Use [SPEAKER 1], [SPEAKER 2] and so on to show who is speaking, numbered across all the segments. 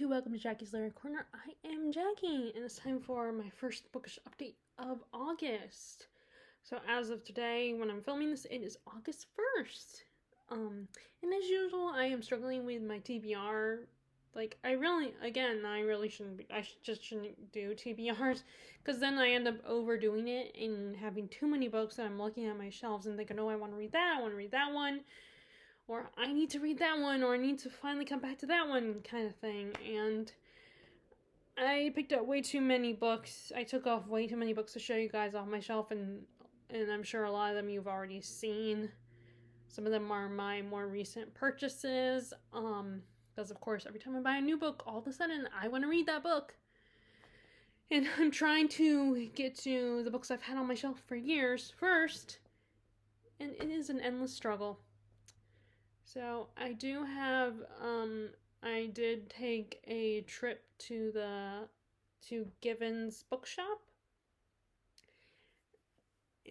[SPEAKER 1] welcome to Jackie's Lyric Corner. I am Jackie, and it's time for my first bookish update of August. So as of today, when I'm filming this, it is August 1st. And as usual, I am struggling with my TBR. I really shouldn't be, just shouldn't do TBRs, because then I end up overdoing it and having too many books that I'm looking at my shelves and thinking, oh, I want to read that, I want to read that one. Or I need to read that one, or I need to finally come back to that one, kind of thing. And I picked up way too many books. I took off way too many books to show you guys off my shelf, and I'm sure a lot of them you've already seen. Some of them are my more recent purchases. Because of course, every time I buy a new book, all of a sudden I want to read that book. And I'm trying to get to the books I've had on my shelf for years first, and it is an endless struggle. So I do have, I did take a trip to Givens Bookshop.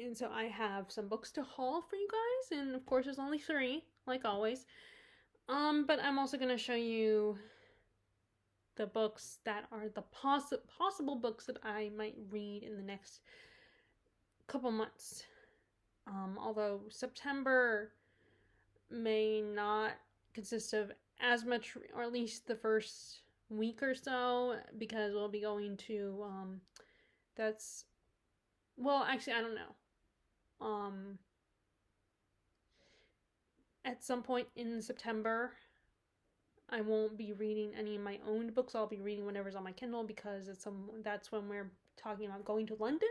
[SPEAKER 1] And so I have some books to haul for you guys. And of course there's only 3, like always. But I'm also going to show you the books that are the possible books that I might read in the next couple months. Although September may not consist of as much, or at least the first week or so, because we'll be going to actually I don't know. At some point in September I won't be reading any of my own books. I'll be reading whatever's on my Kindle, because that's when we're talking about going to London,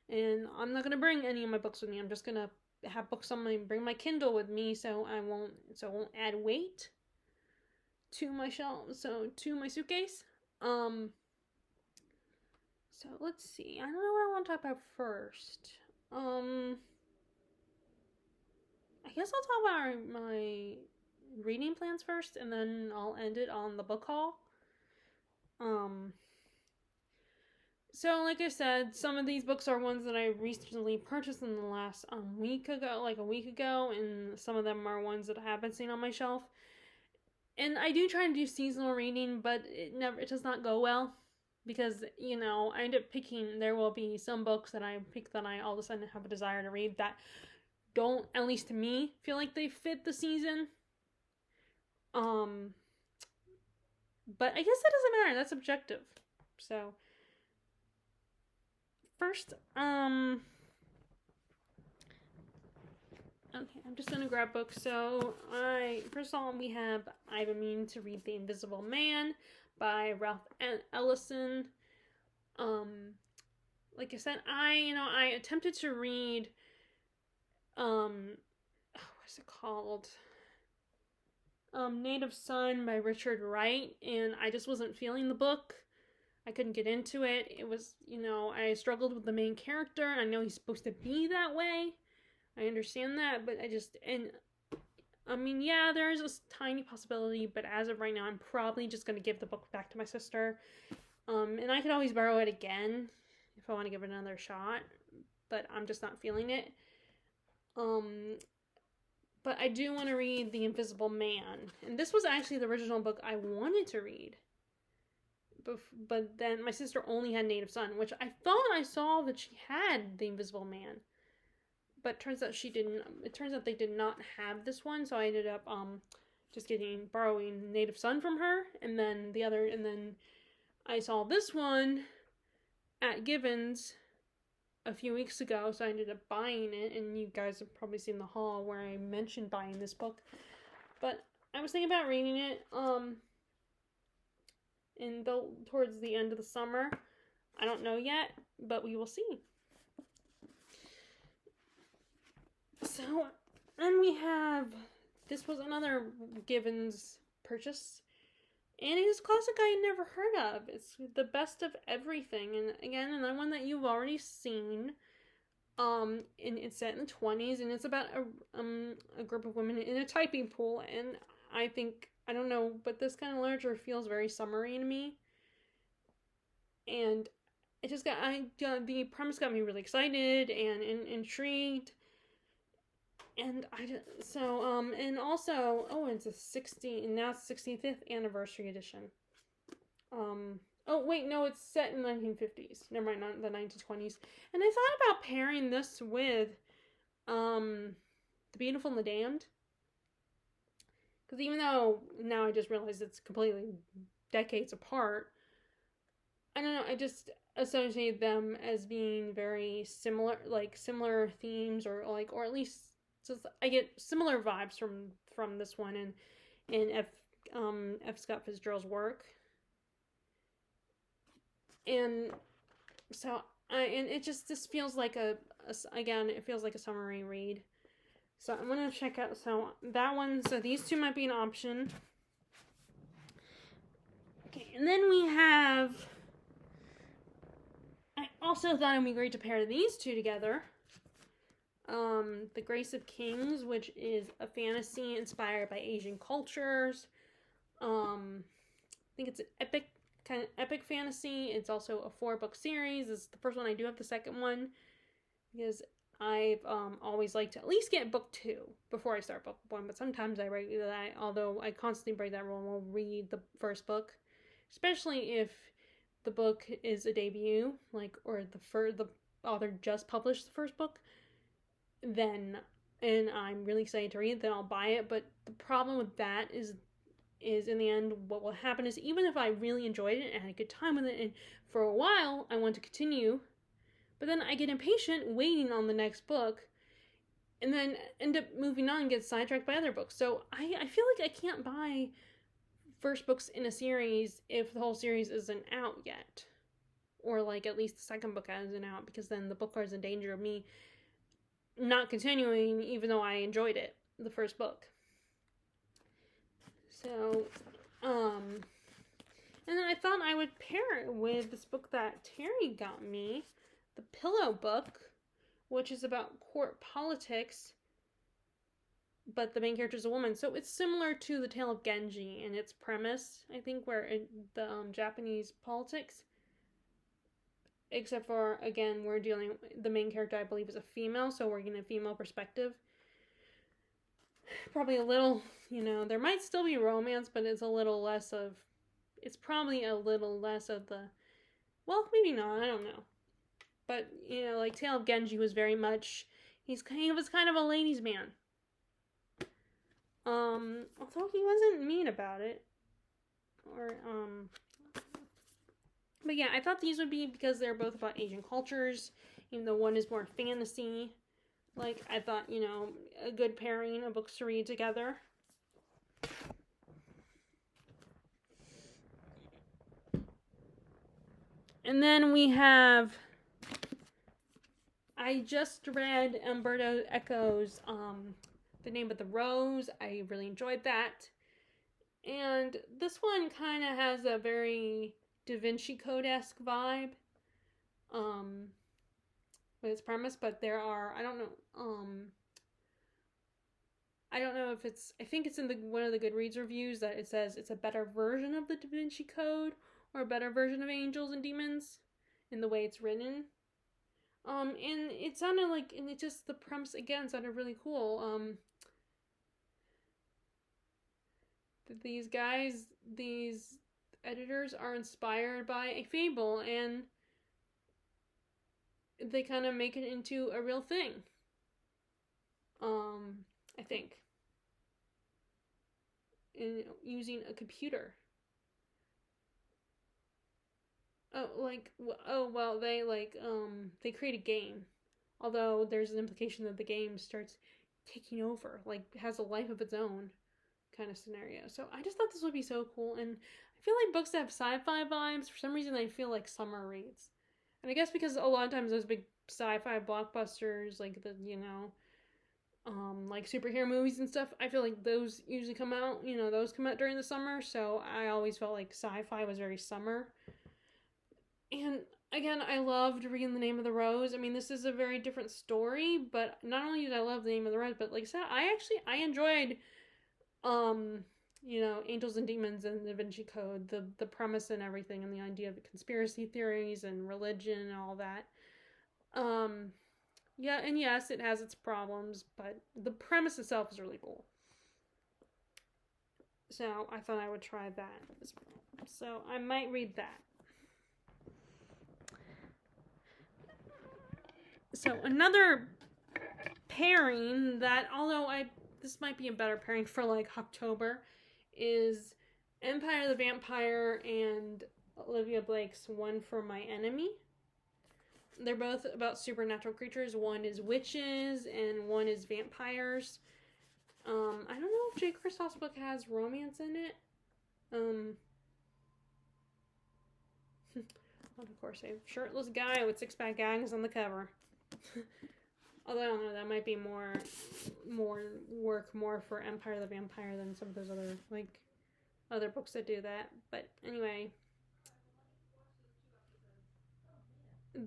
[SPEAKER 1] and I'm not going to bring any of my books with me. I'm just going to have books bring my Kindle with me, so it won't add weight to my to my suitcase. So let's see. I don't know what I want to talk about first. I guess I'll talk about my reading plans first, and then I'll end it on the book haul. So, like I said, some of these books are ones that I recently purchased in the last a week ago, and some of them are ones that I have been seeing on my shelf. And I do try to do seasonal reading, but it does not go well, because, I end up there will be some books that I pick that I all of a sudden have a desire to read that don't, at least to me, feel like they fit the season. But I guess that doesn't matter. That's objective. So first, okay, I'm just gonna grab books. So first of all, we have I've been meaning to read The Invisible Man by Ralph Ellison. Like I said, I attempted to read what's it called? Native Son by Richard Wright, and I just wasn't feeling the book. I couldn't get into it. It was, I struggled with the main character. I know he's supposed to be that way. I understand that, but there is a tiny possibility, but as of right now, I'm probably just going to give the book back to my sister. And I could always borrow it again if I want to give it another shot, but I'm just not feeling it. But I do want to read The Invisible Man. And this was actually the original book I wanted to read. But then my sister only had Native Son, which I thought I saw that she had The Invisible Man. But it turns out she didn't. It turns out they did not have this one, so I ended up just borrowing Native Son from her, and then I saw this one at Givens a few weeks ago, so I ended up buying it, and you guys have probably seen the haul where I mentioned buying this book. But I was thinking about reading it towards the end of the summer. I don't know yet, but we will see. So then this was another Givens purchase, and it is a classic I had never heard of. It's The Best of Everything, and again, another one that you've already seen. And it's set in the 1920s, and it's about a group of women in a typing pool, and I don't know, but this kind of literature feels very summery to me. And it just the premise got me really excited and intrigued. And it's a 65th anniversary edition. Oh wait, no, it's set in the 1950s. Never mind, not the 1920s. And I thought about pairing this with The Beautiful and the Damned, because even though now I just realized it's completely decades apart, I don't know, I just associate them as being very similar, like similar themes, or at least just I get similar vibes from this one and F. Scott Fitzgerald's work, and so and it just feels like again, it feels like a summary read. So I'm gonna check out that one. So these two might be an option. Okay, and then we have. I also thought it'd be great to pair these two together. The Grace of Kings, which is a fantasy inspired by Asian cultures. I think it's an epic fantasy. It's also a 4-book series. This is the first one. I do have the second one because I've always liked to at least get book 2 before I start book 1. But sometimes I break that. Although I constantly break that rule and will read the first book, especially if the book is a debut, or the author just published the first book. Then, and I'm really excited to read it, then I'll buy it. But the problem with that is in the end, what will happen is even if I really enjoyed it and had a good time with it, and for a while I want to continue, but then I get impatient waiting on the next book, and then end up moving on and get sidetracked by other books. So I feel like I can't buy first books in a series if the whole series isn't out yet, or like at least the second book isn't out, because then the book is in danger of me not continuing even though I enjoyed it, the first book. So, and then I thought I would pair it with this book that Terry got me, The Pillow Book, which is about court politics, but the main character is a woman. So it's similar to The Tale of Genji in its premise, I think, where the Japanese politics, except for, again, the main character, I believe, is a female, so we're getting a female perspective. Probably a little, there might still be romance, but it's probably a little less of the, well, maybe not, I don't know. But, like Tale of Genji was very much, he was kind of a ladies' man. Although he wasn't mean about it. But yeah, I thought these would be, because they're both about Asian cultures, even though one is more fantasy. Like, I thought, a good pairing of books to read together. And then we have, I just read Umberto Eco's The Name of the Rose. I really enjoyed that. And this one kind of has a very Da Vinci Code-esque vibe with its premise, but there are, I don't know if it's, I think it's in one of the Goodreads reviews that it says it's a better version of the Da Vinci Code, or a better version of Angels and Demons in the way it's written. And it sounded like, and it just, the premise again sounded really cool. These editors are inspired by a fable, and they kind of make it into a real thing. I think. In using a computer. They create a game. Although there's an implication that the game starts taking over, like has a life of its own kind of scenario. So I just thought this would be so cool, and I feel like books that have sci-fi vibes, for some reason I feel like summer reads. And I guess because a lot of times those big sci-fi blockbusters, like like superhero movies and stuff, I feel like those usually come out, those come out during the summer, so I always felt like sci-fi was very summer. And again, I loved reading The Name of the Rose. I mean, this is a very different story, but not only did I love The Name of the Rose, but like I said, I enjoyed Angels and Demons and Da Vinci Code, the premise and everything, and the idea of conspiracy theories and religion and all that. Yeah, and yes, it has its problems, but the premise itself is really cool. So I thought I would try that as well. So I might read that. So another pairing that, although this might be a better pairing for like October, is Empire the Vampire and Olivia Blake's One for My Enemy. They're both about supernatural creatures. One is witches and one is vampires. I don't know if Jay Kristoff's book has romance in it. Of course, a shirtless guy with six-pack gags on the cover. Although I don't know, that might be more for Empire the Vampire than some of those other books that do that. But anyway,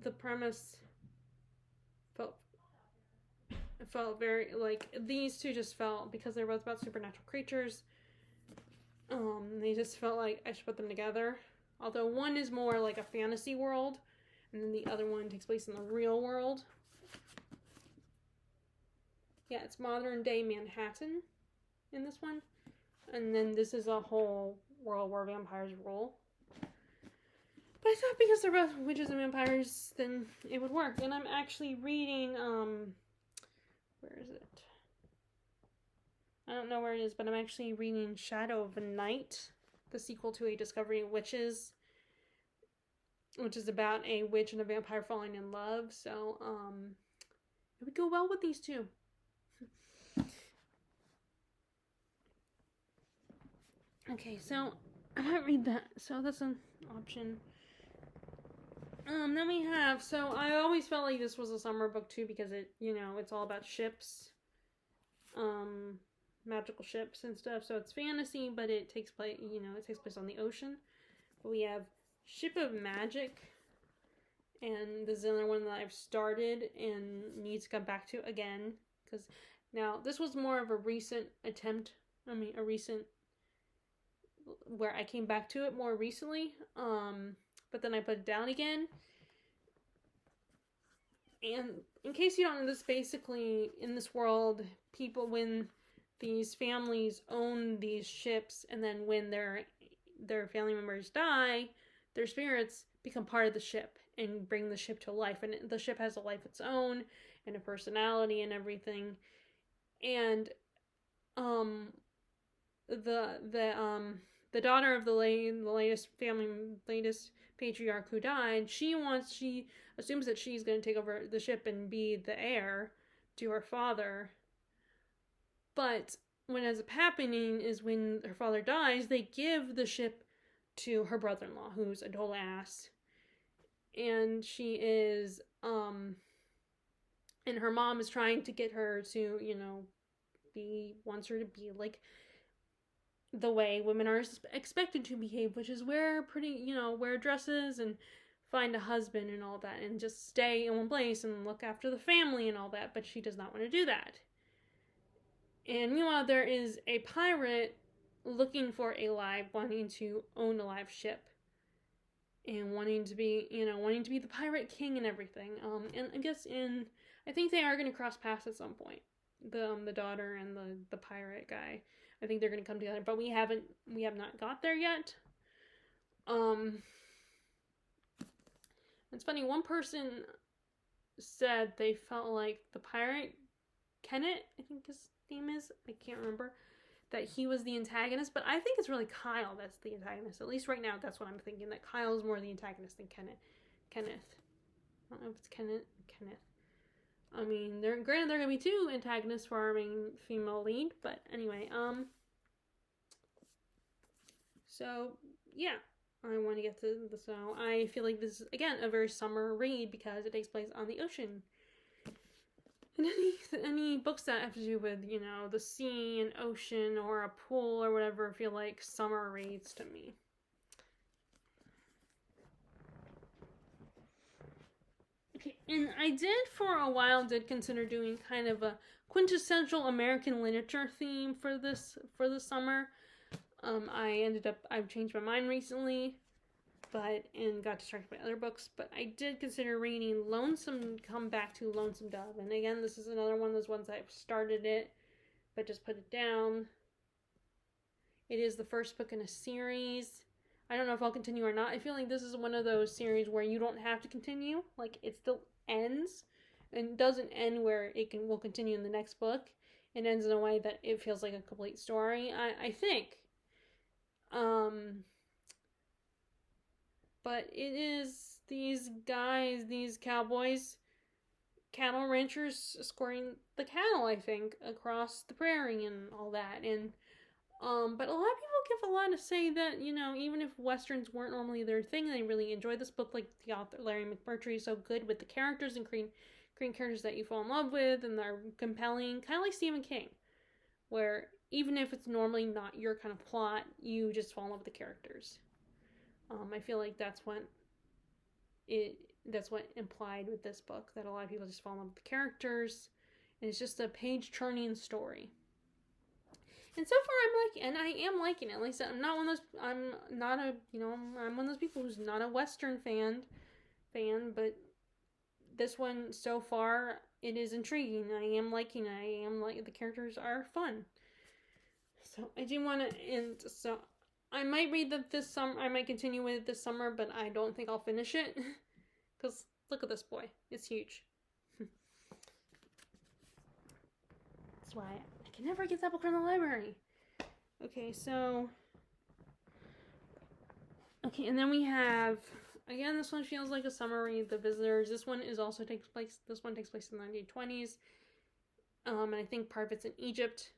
[SPEAKER 1] the premise felt very these two just felt, because they're both about supernatural creatures. They just felt like I should put them together. Although one is more like a fantasy world, and then the other one takes place in the real world. Yeah, it's modern day Manhattan in this one. And then this is a whole world where vampires rule. But I thought because they're both witches and vampires, then it would work. And I'm actually reading, where is it? I don't know where it is, but I'm actually reading Shadow of Night, the sequel to A Discovery of Witches, which is about a witch and a vampire falling in love. So, it would go well with these two. Okay, so I might read that. So that's an option. Then we have, so I always felt like this was a summer book too, because it's all about ships, magical ships and stuff. So it's fantasy, but it takes place on the ocean. But we have Ship of Magic, and this is another one that I've started and need to come back to again, because now this was more of a recent attempt. Where I came back to it more recently, but then I put it down again. And in case you don't know this, basically in this world, when these families own these ships, and then when their family members die, their spirits become part of the ship and bring the ship to life, and the ship has a life of its own and a personality and everything. And the daughter of the latest patriarch who died, she assumes that she's going to take over the ship and be the heir to her father. But what ends up happening is when her father dies, they give the ship to her brother-in-law, who's a total ass. And she is, and her mom is trying to get her to, wants her to be like the way women are expected to behave, which is wear dresses and find a husband and all that, and just stay in one place and look after the family and all that. But she does not want to do that. And meanwhile, there is a pirate looking for wanting to own a live ship, and wanting to be the pirate king and everything. And I think they are going to cross paths at some point. The daughter and the pirate guy. I think they're going to come together, but we have not got there yet. It's funny, one person said they felt like the pirate, Kenneth, I think his name is, I can't remember, that he was the antagonist, but I think it's really Kyle that's the antagonist. At least right now, that's what I'm thinking, that Kyle is more the antagonist than Kenneth. I don't know if it's Kenneth. I mean, there are going to be two antagonists for our main female lead, but anyway, so, yeah, I want to get to this now. I feel like this is, again, a very summer read because it takes place on the ocean. And any books that have to do with, the sea and ocean or a pool or whatever feel like summer reads to me. And I for a while consider doing kind of a quintessential American literature theme for this summer. I've changed my mind recently, and got distracted by other books, but I did consider reading come back to Lonesome Dove. And again, this is another one of those ones I've started it, but just put it down. It is the first book in a series. I don't know if I'll continue or not. I feel like this is one of those series where you don't have to continue. Like, it still ends, and doesn't end where will continue in the next book. It ends in a way that it feels like a complete story, I think. But it is these guys, these cowboys, cattle ranchers escorting the cattle, I think, across the prairie and all that. And but a lot of people give a lot to say that, even if westerns weren't normally their thing, they really enjoyed this book. Like, the author Larry McMurtry is so good with the characters and creating characters that you fall in love with and they're compelling, kind of like Stephen King, where even if it's normally not your kind of plot, you just fall in love with the characters. I feel like that's what implied with this book, that a lot of people just fall in love with the characters, and it's just a page-turning story. And so far, I am liking it. Like I said, I'm one of those people who's not a Western fan, but this one, so far, it is intriguing. I am liking it. The characters are fun. So, I do want to end, so I might read that this summer. I might continue with it this summer, but I don't think I'll finish it. Because look at this boy. It's huge. That's why I can never get that book from the library. Okay, and then we have, again, this one feels like a summer read, The Visitors. This one takes place in the 1920s. And I think part of it's in Egypt.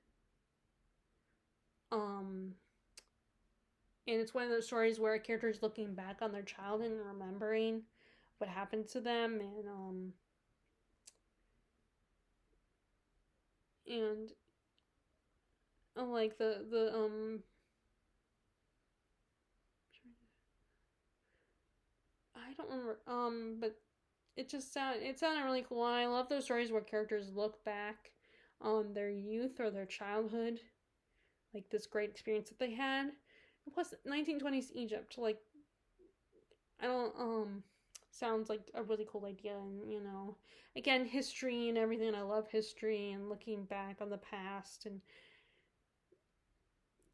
[SPEAKER 1] And it's one of those stories where a character is looking back on their childhood and remembering what happened to them, and like the I don't remember, but it sounded really cool. And I love those stories where characters look back on their youth or their childhood, like this great experience that they had. Plus, 1920s Egypt, like, I don't, sounds like a really cool idea. And, again, history and everything. I love history and looking back on the past. And,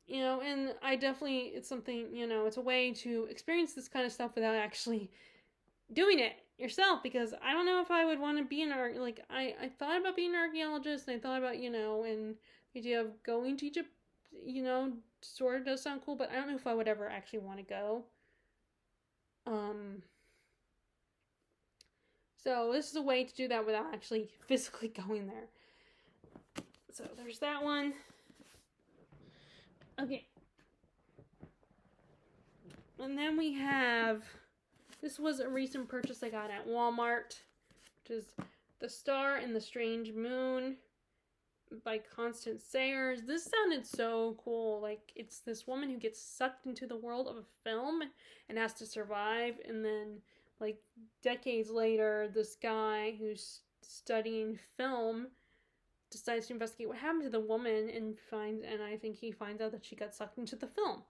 [SPEAKER 1] and I definitely, it's something, it's a way to experience this kind of stuff without actually doing it yourself. Because I don't know if I would want to be I thought about being an archaeologist, and I thought about, and the idea of going to Egypt, sort of does sound cool, but I don't know if I would ever actually want to go. So this is a way to do that without actually physically going there. So there's that one. Okay. And then we have, this was a recent purchase I got at Walmart, which is The Star and the Strange Moon by Constance Sayers. This sounded so cool. Like, it's this woman who gets sucked into the world of a film and has to survive, and then, like, decades later, this guy who's studying film decides to investigate what happened to the woman, and I think he finds out that she got sucked into the film.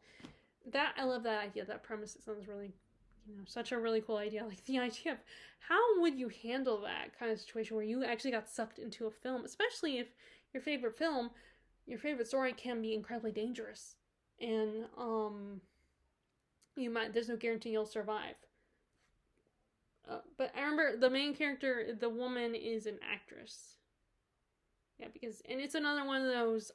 [SPEAKER 1] I love that idea, that premise. It sounds really, such a really cool idea. Like, the idea of how would you handle that kind of situation where you actually got sucked into a film, especially if your favorite story can be incredibly dangerous, and there's no guarantee you'll survive. But I remember the main character, the woman, is an actress. Yeah, and it's another one of those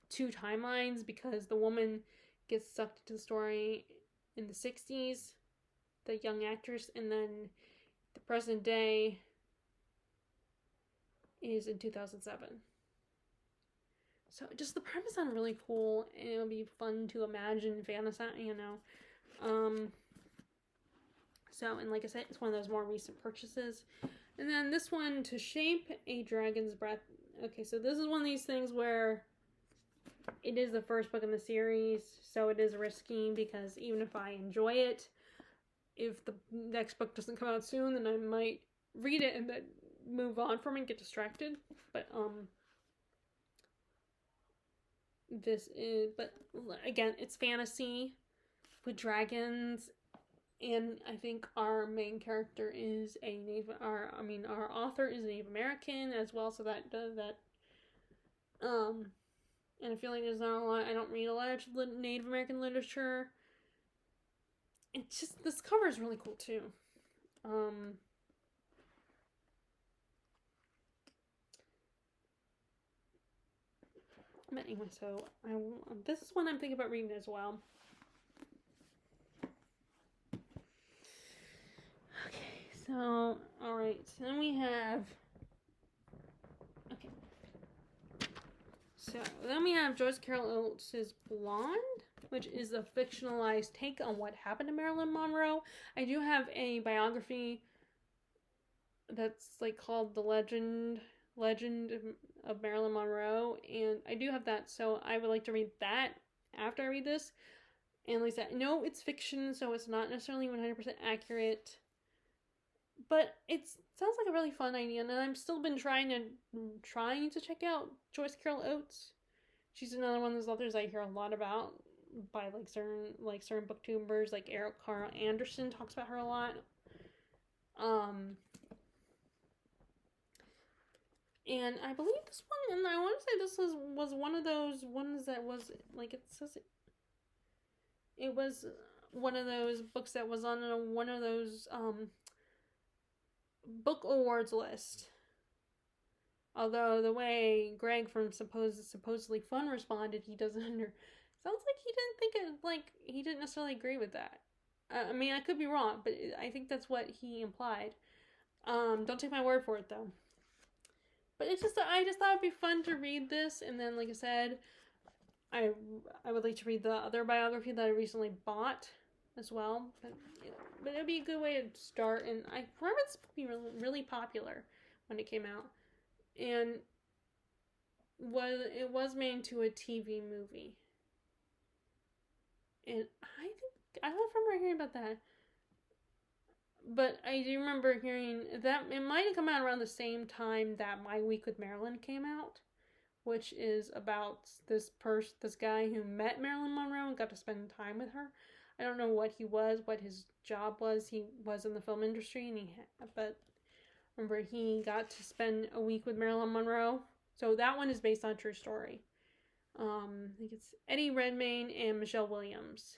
[SPEAKER 1] two timelines, because the woman gets sucked into the story in the 60s, the young actress, and then the present day is in 2007. So just the premise sounded really cool, and it'll be fun to imagine, fantasize, So, and like I said, it's one of those more recent purchases. And then this one, To Shape a Dragon's Breath. Okay, so this is one of these things where it is the first book in the series, so it is risky, because even if I enjoy it, if the next book doesn't come out soon, then I might read it and then move on from it and get distracted. But, but again, it's fantasy with dragons, and I think our main character is our author is Native American as well, so that And I feel like there's not a lot, I don't read a lot of Native American literature. It's just, this cover is really cool too. But anyway, so this is one I'm thinking about reading as well. Okay, so, alright, so then we have, okay, so then we have Joyce Carol Oates' Blonde, which is a fictionalized take on what happened to Marilyn Monroe. I do have a biography that's like called The Legend of Marilyn Monroe, and I do have that, so I would like to read that after I read this. And like I said, no, it's fiction, so it's not necessarily 100% accurate, but it sounds like a really fun idea, and I've still been trying to check out Joyce Carol Oates. She's another one of those authors I hear a lot about by certain booktubers, like Eric Carl Anderson talks about her a lot. And I believe this one, and I want to say this was one of those ones that was, like, it says it was one of those books that was on one of those book awards list. Although the way Greg from Supposedly Fun responded, he doesn't sounds like he didn't think it, like, he didn't necessarily agree with that. I mean, I could be wrong, but I think that's what he implied. Don't take my word for it, though. But it's just, I just thought it'd be fun to read this, and then, like I said, I would like to read the other biography that I recently bought as well. But it'd be a good way to start, and I remember this book being really popular when it came out, and it was made into a TV movie. And I don't know if I remember hearing about that. But I do remember hearing that it might have come out around the same time that My Week with Marilyn came out, which is about this guy who met Marilyn Monroe and got to spend time with her. I don't know what his job was. He was in the film industry, but remember he got to spend a week with Marilyn Monroe. So that one is based on a true story. I think it's Eddie Redmayne and Michelle Williams.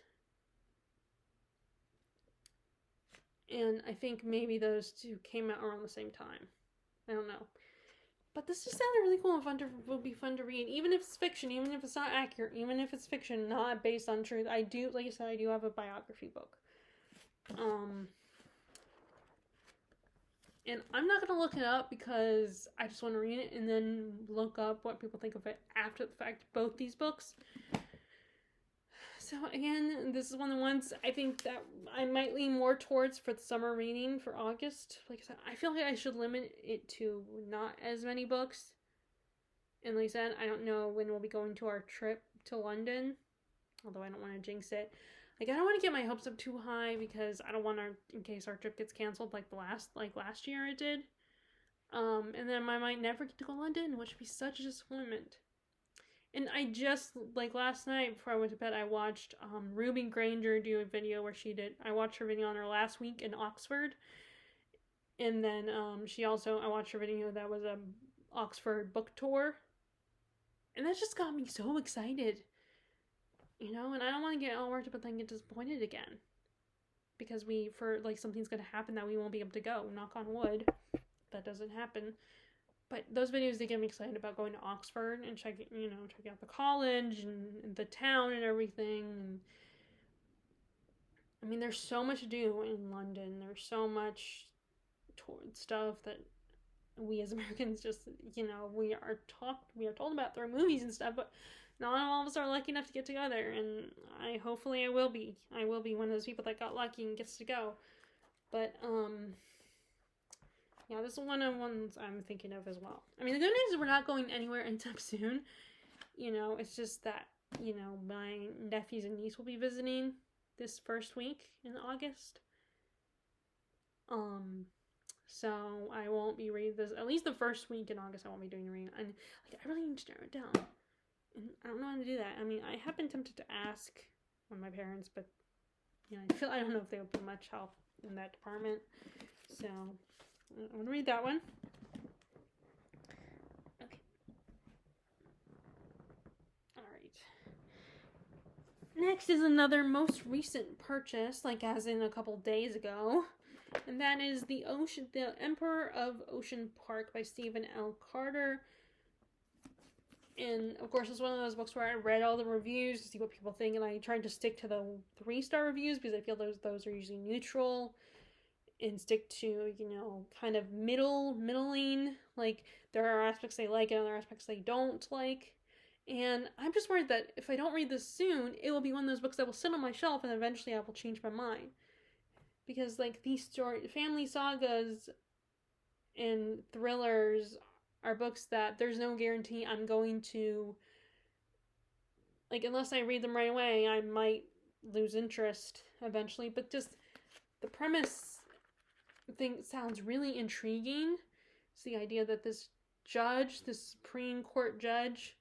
[SPEAKER 1] And I think maybe those two came out around the same time. I don't know. But this just sounded really cool and would be fun to read. Even if it's fiction, even if it's not accurate, even if it's fiction, not based on truth. Like I said, I do have a biography book. And I'm not going to look it up because I just want to read it and then look up what people think of it after the fact. Both these books. So again, this is one of the ones I think that I might lean more towards for the summer reading for August. Like I said, I feel like I should limit it to not as many books. And like I said, I don't know when we'll be going to our trip to London. Although I don't want to jinx it. Like, I don't want to get my hopes up too high because I don't want to, in case our trip gets canceled like last year it did. And then I might never get to go to London, which would be such a disappointment. And I just, like, last night before I went to bed, I watched Ruby Granger do a video where I watched her video on her last week in Oxford. And then I watched her video that was a Oxford book tour. And that just got me so excited. You know, and I don't want to get all worked up and then get disappointed again. Because something's going to happen that we won't be able to go. Knock on wood. That doesn't happen. But those videos, they get me excited about going to Oxford and checking out the college and the town and everything. And I mean, there's so much to do in London. There's so much stuff that we as Americans just, we are told about through movies and stuff, but not all of us are lucky enough to get together. And hopefully I will be one of those people that got lucky and gets to go. But, yeah, this is one of the ones I'm thinking of as well. I mean, the good news is we're not going anywhere anytime soon. It's just that, my nephews and niece will be visiting this first week in August. So I won't be reading this, at least the first week in August I won't be doing the reading. And, I really need to narrow it down. And I don't know how to do that. I mean, I have been tempted to ask one of my parents, but, I don't know if they would be much help in that department. So I'm going to read that one. Okay. Next is another most recent purchase, like as in a couple days ago, and that is The Emperor of Ocean Park by Stephen L. Carter. And of course, it's one of those books where I read all the reviews to see what people think, and I tried to stick to the 3-star reviews because I feel those are usually neutral, and stick to, kind of middling. Like, there are aspects I like and other aspects I don't like. And I'm just worried that if I don't read this soon, it will be one of those books that will sit on my shelf and eventually I will change my mind. Because, like, these family sagas and thrillers are books that there's no guarantee I'm going to, like, unless I read them right away, I might lose interest eventually. But just the premise thing sounds really intriguing. It's the idea that this Supreme Court judge,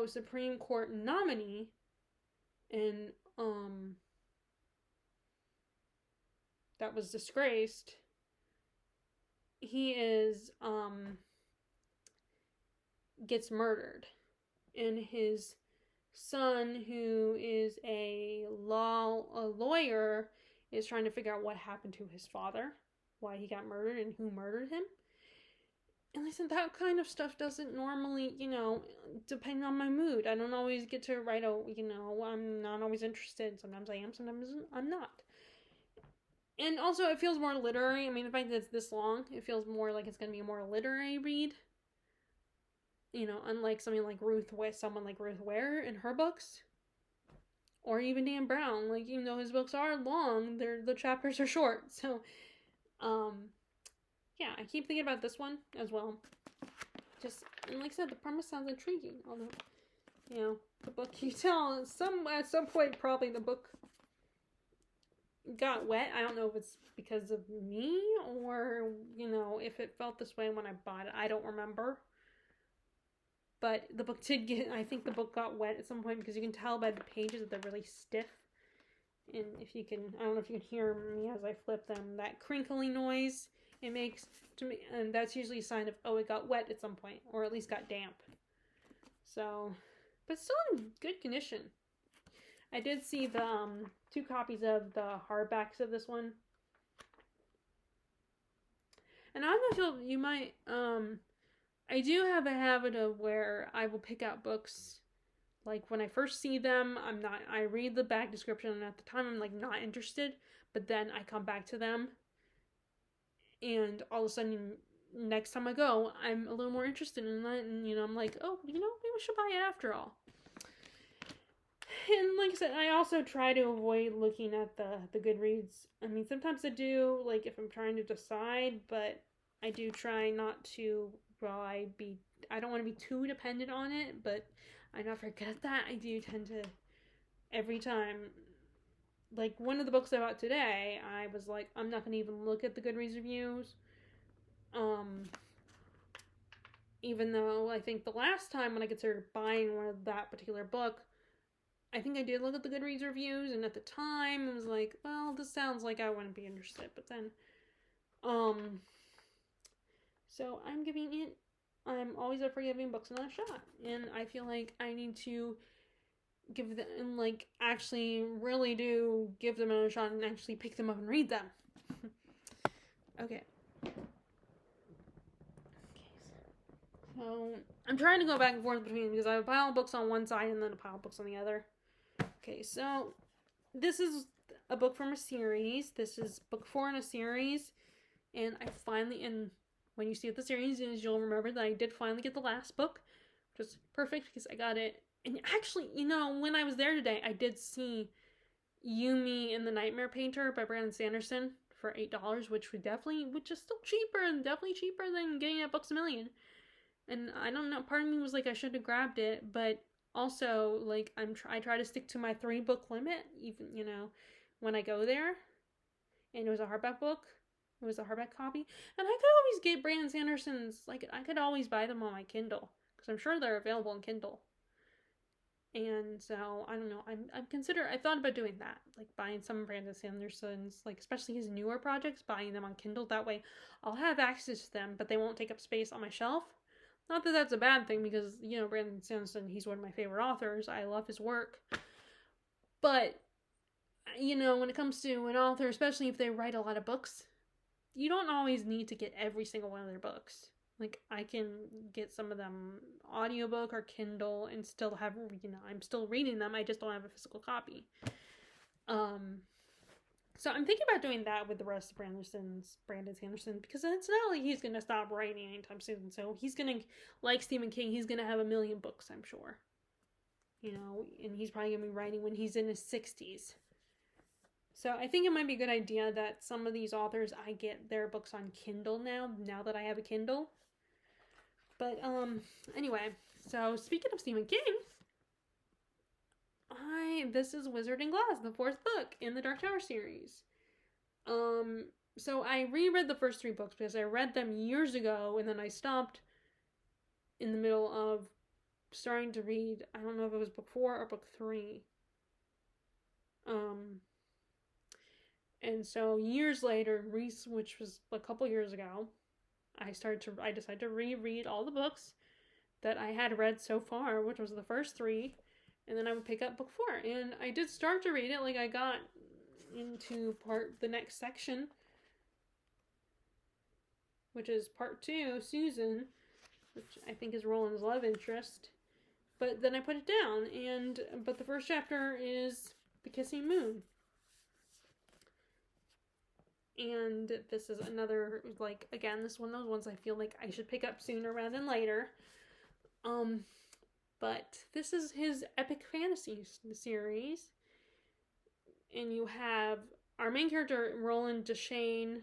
[SPEAKER 1] Supreme Court nominee, and that was disgraced. He is gets murdered, and his son, who is a lawyer, is trying to figure out what happened to his father, why he got murdered, and who murdered him. And listen, that kind of stuff doesn't normally, depending on my mood. I don't always get to write I'm not always interested. Sometimes I am, sometimes I'm not. And also, it feels more literary. I mean, the fact that it's this long, it feels more like it's going to be a more literary read. Unlike someone like Ruth Ware in her books. Or even Dan Brown. Like, even though his books are long, the chapters are short. So, yeah, I keep thinking about this one as well. And like I said, the premise sounds intriguing. Although, the book, you tell, at some point, probably the book got wet. I don't know if it's because of me or, if it felt this way when I bought it. I don't remember. But the book I think the book got wet at some point because you can tell by the pages that they're really stiff. And I don't know if you can hear me as I flip them, that crinkly noise it makes to me, and that's usually a sign of, it got wet at some point, or at least got damp. So, but still in good condition. I did see the 2 copies of the hardbacks of this one. And I don't know if you might, I do have a habit of where I will pick out books, like, when I first see them, I read the back description, and at the time I'm, like, not interested, but then I come back to them, and all of a sudden, next time I go, I'm a little more interested in that, and, I'm like, oh, maybe I should buy it after all. And like I said, I also try to avoid looking at the Goodreads. I mean, sometimes I do, like, if I'm trying to decide, but I do try not to, I don't want to be too dependent on it, but I not forget that. I do tend to, every time, like, one of the books I bought today, I was like, I'm not going to even look at the Goodreads reviews. Even though I think the last time when I considered buying that particular book, I think I did look at the Goodreads reviews, and at the time, it was like, well, this sounds like I wouldn't be interested, but then, so I'm always up for giving books another shot, and I feel like I need to give them, and, like, actually really do give them another shot and actually pick them up and read them. Okay. So, I'm trying to go back and forth between, because I have a pile of books on one side and then a pile of books on the other. Okay, so this is a book from a series. This is book 4 in a series. And and when you see what the series is, you'll remember that I did finally get the last book, which is perfect because I got it. And actually, when I was there today, I did see Yumi and the Nightmare Painter by Brandon Sanderson for $8, which is still cheaper, and definitely cheaper than getting it at Books A Million. And I don't know, part of me was like, I should have grabbed it, but also, like, I try to stick to my 3-book limit, even, when I go there. And it was a hardback book. It was a hardback copy. And I could always get Brandon Sanderson's, like, I could always buy them on my Kindle, because I'm sure they're available on Kindle. And so, I don't know, I thought about doing that, like, buying some of Brandon Sanderson's, like, especially his newer projects, buying them on Kindle. That way, I'll have access to them, but they won't take up space on my shelf. Not that that's a bad thing, because, you know, Brandon Sanderson, he's one of my favorite authors. I love his work. But, you know, when it comes to an author, especially if they write a lot of books, you don't always need to get every single one of their books. Like, I can get some of them audiobook or Kindle and still have, you know, I'm still reading them. I just don't have a physical copy. So I'm thinking about doing that with the rest of Brandon Sanderson, because it's not like he's going to stop writing anytime soon. So he's going to, like Stephen King, he's going to have 1 million books, I'm sure. You know, and he's probably going to be writing when he's in his 60s. So I think it might be a good idea that some of these authors, I get their books on Kindle now that I have a Kindle. But, anyway, so speaking of Stephen King, this is Wizard and Glass, the 4th book in the Dark Tower series. So I reread the first 3 books because I read them years ago, and then I stopped in the middle of starting to read, I don't know if it was book 4 or book 3. And so years later, which was a couple years ago, I decided to reread all the books that I had read so far, which was the first 3, and then I would pick up book 4. And I did start to read it, like I got into the next section, which is part 2, Susan, which I think is Roland's love interest. But then I put it down, but the first chapter is The Kissing Moon. And this is another, like, again, this is one of those ones I feel like I should pick up sooner rather than later. But this is his epic fantasy series. And you have our main character, Roland Deschain.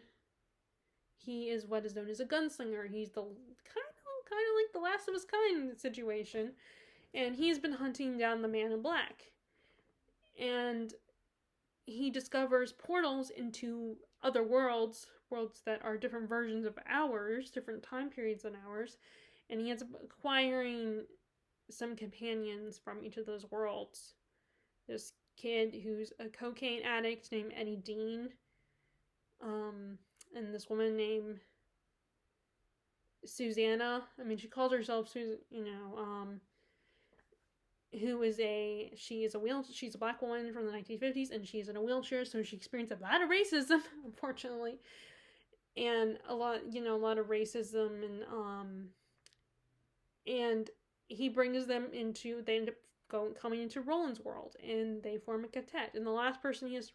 [SPEAKER 1] He is what is known as a gunslinger. He's the kind of like the last of his kind situation. And he's been hunting down the Man in Black. And he discovers portals into other worlds that are different versions of ours, different time periods than ours, and he ends up acquiring some companions from each of those worlds. This kid who's a cocaine addict named Eddie Dean, and this woman named Susanna. I mean, she calls herself Susan, she's a black woman from the 1950s, and she's in a wheelchair, so she experienced a lot of racism, unfortunately, and a lot of racism, and he brings them they end up coming into Roland's world, and they form a quartet, and the last person he is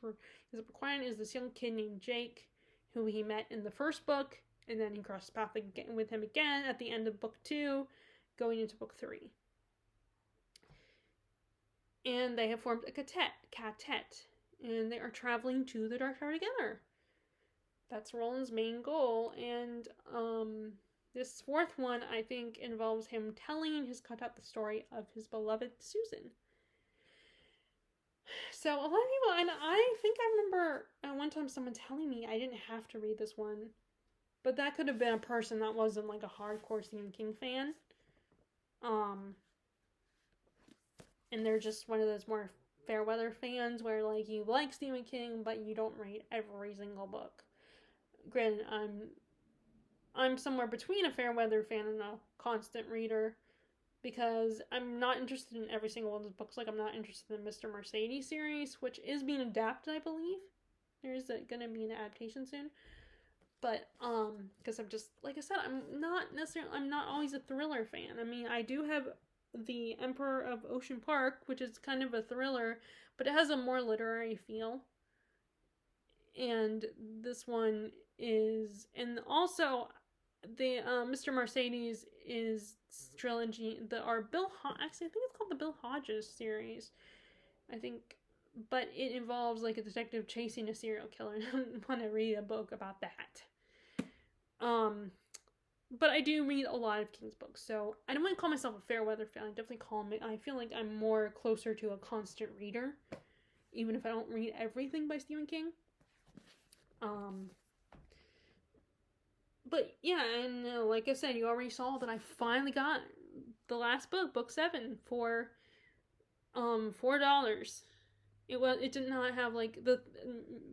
[SPEAKER 1] acquiring is this young kid named Jake, who he met in the first book, and then he crosses paths with him again at the end of book 2, going into book 3. And they have formed a quartet, and they are traveling to the Dark Tower together. That's Roland's main goal, and this 4th one, I think, involves him telling his quartet the story of his beloved Susan. So a lot of people, and I think I remember one time someone telling me I didn't have to read this one, but that could have been a person that wasn't like a hardcore Stephen King fan. And they're just one of those more fair weather fans where, like, you like Stephen King, but you don't read every single book. Granted, I'm somewhere between a fair weather fan and a constant reader, because I'm not interested in every single one of his books. Like, I'm not interested in the Mr. Mercedes series, which is being adapted, I believe. There is going to be an adaptation soon. But, because I'm just, like I said, I'm not always a thriller fan. I mean, I do have The Emperor of Ocean Park, which is kind of a thriller, but it has a more literary feel. And this one is, and also the Mr. Mercedes is trilogy. I think it's called the Bill Hodges series. I think, but it involves like a detective chasing a serial killer. I don't want to read a book about that. But I do read a lot of King's books, so I don't want to call myself a fair weather fan. I feel like I'm more closer to a constant reader, even if I don't read everything by Stephen King. But yeah, and like I said, you already saw that I finally got the last book, book 7, for $4. It did not have like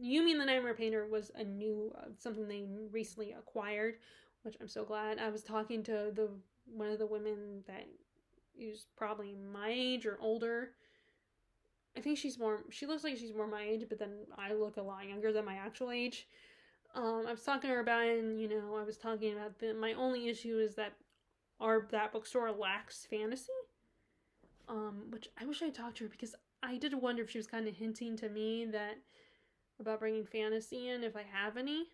[SPEAKER 1] Yumi and the Nightmare Painter was a new something they recently acquired, which I'm so glad. I was talking to the one of the women that is probably my age or older. I think she looks like she's more my age, but then I look a lot younger than my actual age. I was talking to her about it, and, I was talking about my only issue is that that bookstore lacks fantasy. Which I wish I talked to her, because I did wonder if she was kind of hinting to me that about bringing fantasy in if I have any.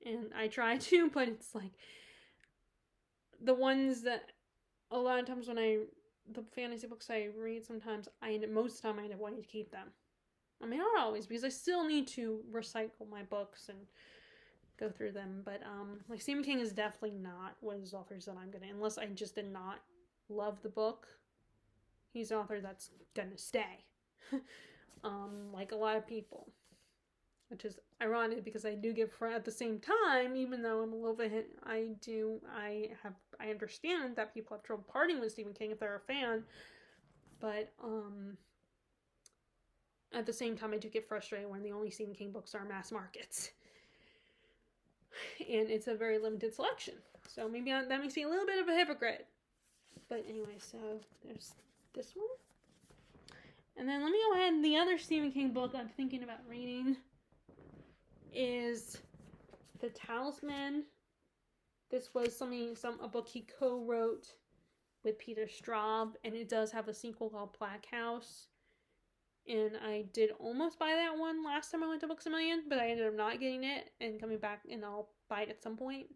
[SPEAKER 1] And I try to, but it's like the ones that a lot of times when the fantasy books I read, sometimes most of the time I end up wanting to keep them. I mean, not always, because I still need to recycle my books and go through them. But like Stephen King is definitely not one of those authors that I'm gonna, unless I just did not love the book. He's an author that's gonna stay. Like a lot of people. Which is ironic, because I do give at the same time, even though I'm a little bit, I understand that people have trouble parting with Stephen King if they're a fan, but at the same time I do get frustrated when the only Stephen King books are mass markets, and it's a very limited selection. So maybe that makes me a little bit of a hypocrite. But anyway, so there's this one, and then let me go ahead. The other Stephen King book I'm thinking about reading is The Talisman. This was a book he co-wrote with Peter Straub, and it does have a sequel called Black House. And I did almost buy that one last time I went to Books A Million, but I ended up not getting it and coming back, and I'll buy it at some point.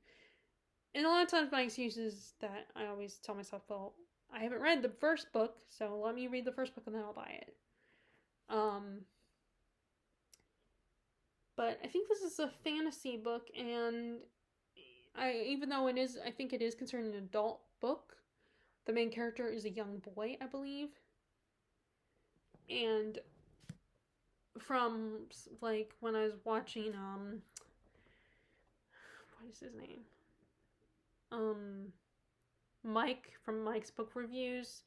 [SPEAKER 1] And a lot of times my excuse is that I always tell myself, well, I haven't read the first book, so let me read the first book and then I'll buy it. But I think this is a fantasy book, and even though I think it is considered an adult book, the main character is a young boy, I believe. And from, like, when I was watching, what is his name? Mike, from Mike's Book Reviews,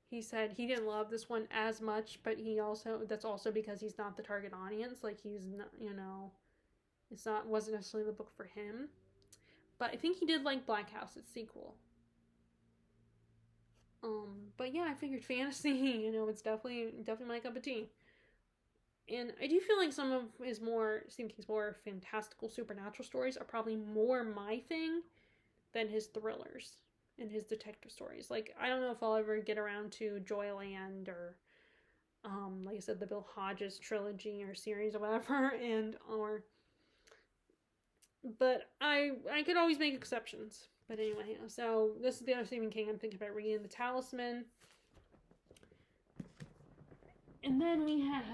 [SPEAKER 1] he said he didn't love this one as much, but that's also because he's not the target audience. Like, he's not, wasn't necessarily the book for him. But I think he did like Black House, its sequel. But yeah, I figured fantasy, it's definitely my cup of tea. And I do feel like some of Stephen King's more fantastical supernatural stories are probably more my thing than his thrillers and his detective stories. Like, I don't know if I'll ever get around to Joyland or, like I said, the Bill Hodges trilogy or series or whatever, but I could always make exceptions. But anyway, so this is the other Stephen King I'm thinking about reading, The Talisman. And then we have...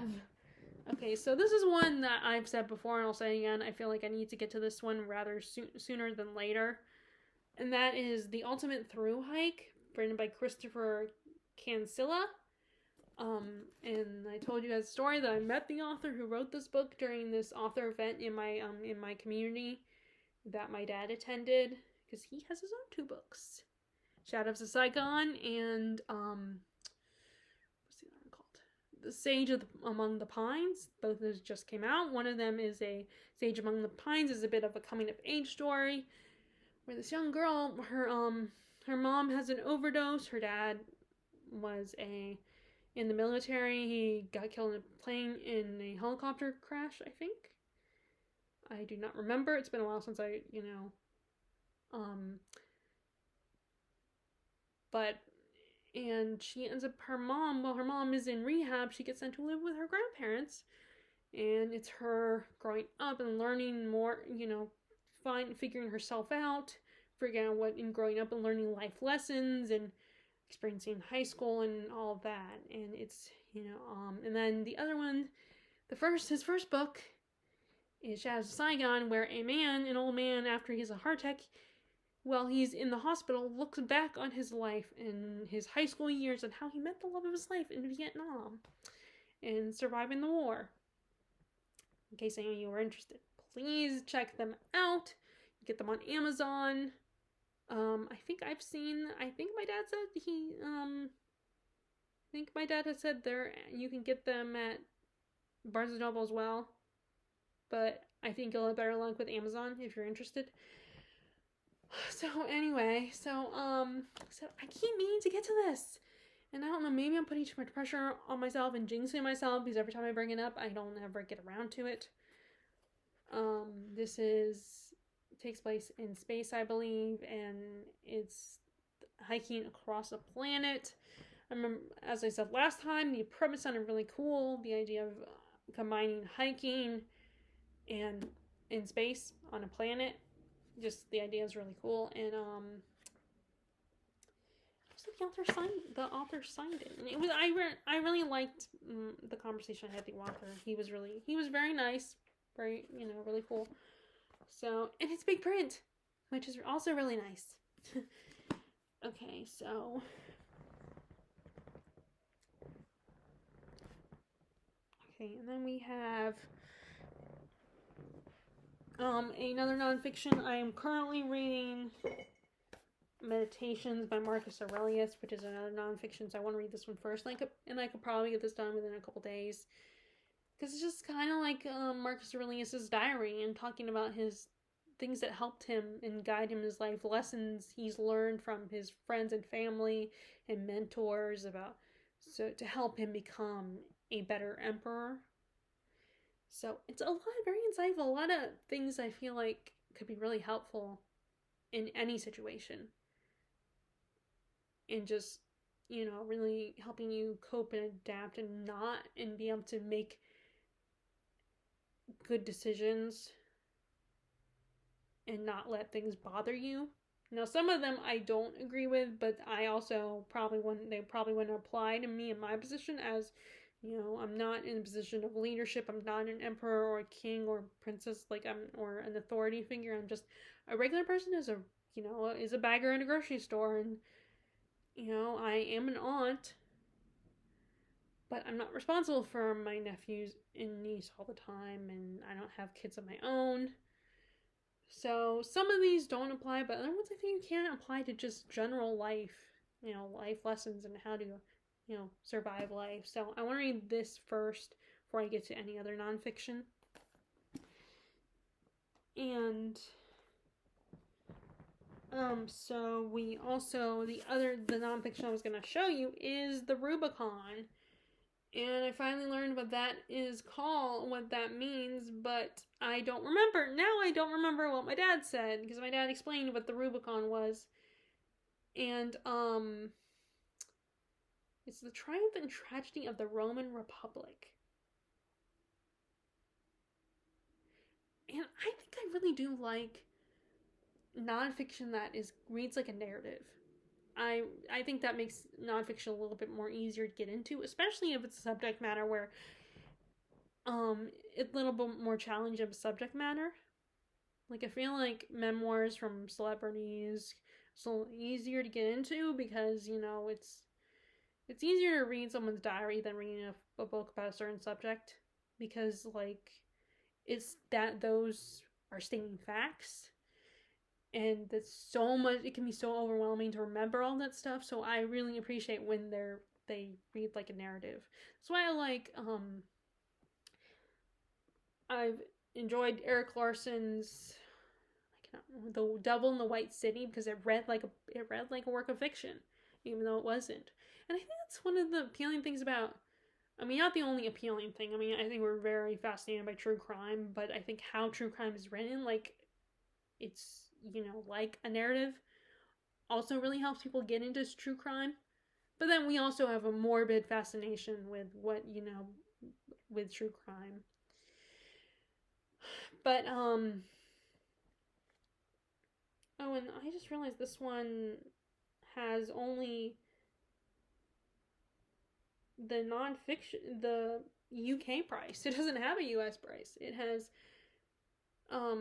[SPEAKER 1] Okay, so this is one that I've said before, and I'll say again, I feel like I need to get to this one rather sooner than later. And that is The Ultimate Through Hike, written by Christopher Cancilla. And I told you guys a story that I met the author who wrote this book during this author event in my community that my dad attended, because he has his own 2 books. Shadows of Saigon and what's the other one called? The Sage Among the Pines. Both of those just came out. One of them is a Sage Among the Pines is a bit of a coming of age story where this young girl, her mom has an overdose. Her dad was in the military. He got killed in a plane in a helicopter crash, I think. I do not remember. It's been a while since and she ends up, while her mom is in rehab, she gets sent to live with her grandparents, and it's her growing up and learning more, figuring herself out, figuring out what in growing up and learning life lessons and experiencing high school and all of that. And it's, and then the other one, his first book is Shadows of Saigon, where an old man, after he has a heart attack, while he's in the hospital, looks back on his life and his high school years and how he met the love of his life in Vietnam and surviving the war. In case any of you are interested, please check them out. Get them on Amazon. I think my dad said has said you can get them at Barnes & Noble as well. But I think you'll have better luck with Amazon if you're interested. So anyway, so I keep meaning to get to this. And I don't know, maybe I'm putting too much pressure on myself and jinxing myself because every time I bring it up, I don't ever get around to it. This takes place in space, I believe, and it's hiking across a planet. I remember, as I said last time, the premise sounded really cool. The idea of combining hiking and in space on a planet, just the idea is really cool. And the author signed it, and it was I really liked the conversation I had with the author. He was very nice, very really cool. So, and it's big print, which is also really nice. Okay, so and then we have another nonfiction. I am currently reading Meditations by Marcus Aurelius, which is another nonfiction, so I want to read this one first, and I could probably get this done within a couple days, because it's just kind of like Marcus Aurelius's diary, and talking about his things that helped him and guide him in his life, lessons he's learned from his friends and family and mentors to help him become a better emperor. So it's very insightful, a lot of things I feel like could be really helpful in any situation. And just, really helping you cope and adapt and be able to make good decisions and not let things bother you. Now, some of them I don't agree with, but I also probably wouldn't apply to me in my position, as I'm not in a position of leadership. I'm not an emperor or a king or princess, or an authority figure. I'm just a regular person is a bagger in a grocery store, and I am an aunt, but I'm not responsible for my nephews and niece all the time, and I don't have kids of my own. So some of these don't apply, but other ones I think you can apply to just general life, life lessons and how to, survive life. So I want to read this first before I get to any other nonfiction. And so the nonfiction I was going to show you is The Rubicon. And I finally learned what that is called, what that means, but I don't remember. Now I don't remember what my dad said, because my dad explained what the Rubicon was. And, it's the triumph and tragedy of the Roman Republic. And I think I really do like nonfiction that reads like a narrative. I think that makes nonfiction a little bit more easier to get into, especially if it's a subject matter where it's a little bit more challenging of a subject matter. Like, I feel like memoirs from celebrities so easier to get into, because it's easier to read someone's diary than reading a book about a certain subject, because it's that those are stating facts. And that's so much, it can be so overwhelming to remember all that stuff. So I really appreciate when they read like a narrative. That's why I've enjoyed Erik Larson's The Devil in the White City, because it read like a work of fiction, even though it wasn't. And I think that's one of the appealing things about, not the only appealing thing. I think we're very fascinated by true crime, but I think how true crime is written, it's like a narrative, also really helps people get into true crime. But then we also have a morbid fascination with with true crime. But oh, and I just realized this one has only the nonfiction, the UK price. It doesn't have a US price. It has oh,